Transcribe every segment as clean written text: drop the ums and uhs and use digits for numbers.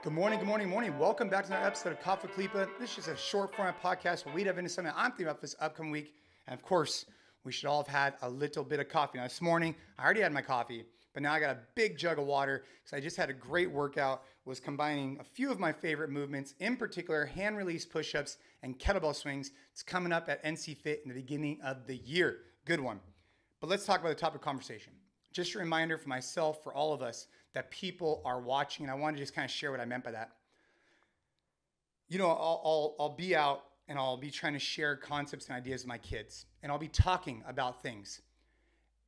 Good morning, good morning, morning. Welcome back to another episode of CrossFit Khalipa. This is just a short format podcast where we dive into something I'm thinking about this upcoming week. And of course, we should all have had a little bit of coffee. Now this morning, I already had my coffee, but now I got a big jug of water because I just had a great workout, was combining a few of my favorite movements, in particular, hand release push-ups and kettlebell swings. It's coming up at NCFIT in the beginning of the year. Good one. But let's talk about the topic of conversation. Just a reminder for myself, for all of us, that people are watching, and I want to just kind of share what I meant by that. You know, I'll be out and I'll be trying to share concepts and ideas with my kids, and I'll be talking about things.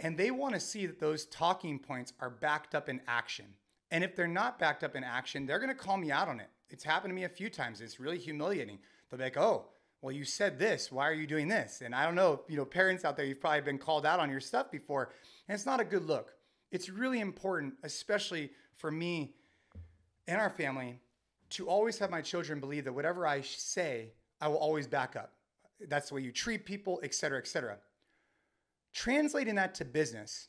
And they want to see that those talking points are backed up in action. And if they're not backed up in action, they're going to call me out on it. It's happened to me a few times. It's really humiliating. They'll be like, oh, well, you said this. Why are you doing this? And I don't know, parents out there, you've probably been called out on your stuff before, and it's not a good look. It's really important, especially for me and our family, to always have my children believe that whatever I say, I will always back up. That's the way you treat people, et cetera, et cetera. Translating that to business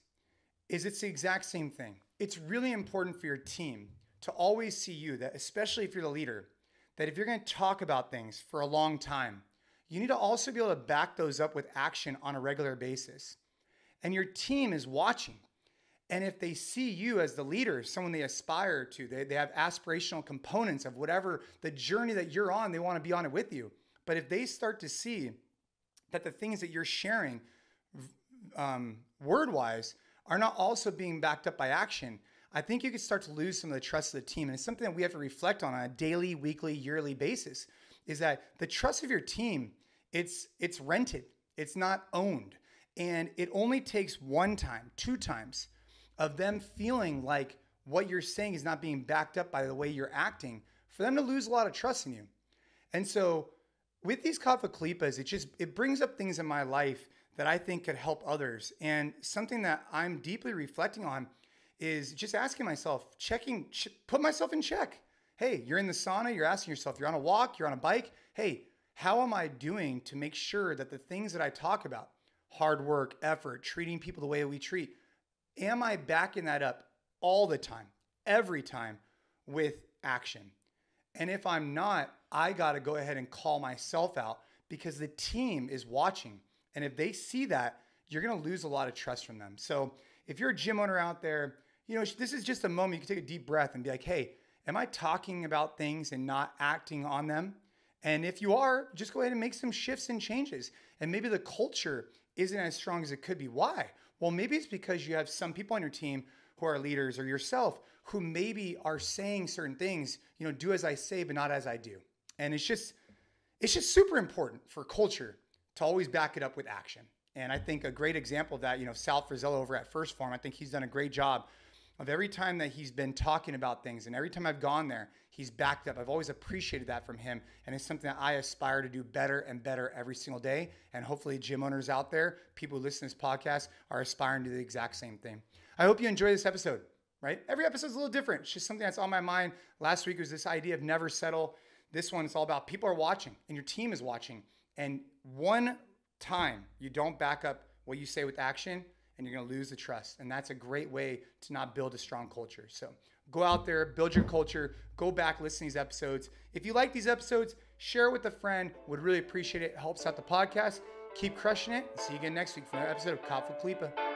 it's the exact same thing. It's really important for your team to always see you, that especially if you're the leader, that if you're going to talk about things for a long time, you need to also be able to back those up with action on a regular basis. And your team is watching. And if they see you as the leader, someone they aspire to, they have aspirational components of whatever the journey that you're on, they want to be on it with you. But if they start to see that the things that you're sharing word-wise are not also being backed up by action, I think you could start to lose some of the trust of the team. And it's something that we have to reflect on a daily, weekly, yearly basis, is that the trust of your team, it's rented. It's not owned. And it only takes one time, two times, of them feeling like what you're saying is not being backed up by the way you're acting, for them to lose a lot of trust in you. And so with these CrossFit Khalipas, it brings up things in my life that I think could help others. And something that I'm deeply reflecting on is just asking myself, put myself in check. Hey, you're in the sauna, you're asking yourself, you're on a walk, you're on a bike. Hey, how am I doing to make sure that the things that I talk about, hard work, effort, treating people the way we treat, am I backing that up all the time, every time, with action? And if I'm not, I got to go ahead and call myself out, because the team is watching. And if they see that, you're going to lose a lot of trust from them. So if you're a gym owner out there, this is just a moment you can take a deep breath and be like, hey, am I talking about things and not acting on them? And if you are, just go ahead and make some shifts and changes. And maybe the culture isn't as strong as it could be. Why? Well, maybe it's because you have some people on your team who are leaders, or yourself, who maybe are saying certain things, do as I say, but not as I do. And it's just super important for culture to always back it up with action. And I think a great example of that, Sal Frizzello over at First Form, I think he's done a great job of every time that he's been talking about things, and every time I've gone there, he's backed up. I've always appreciated that from him. And it's something that I aspire to do better and better every single day. And hopefully gym owners out there, people who listen to this podcast, are aspiring to do the exact same thing. I hope you enjoy this episode, right? Every episode is a little different. It's just something that's on my mind. Last week was this idea of never settle. This one, it's all about people are watching and your team is watching. And one time you don't back up what you say with action, and you're going to lose the trust. And that's a great way to not build a strong culture. So go out there, build your culture, go back, listen to these episodes. If you like these episodes, share it with a friend. Would really appreciate it. It helps out the podcast. Keep crushing it. See you again next week for another episode of CrossFit Khalipa.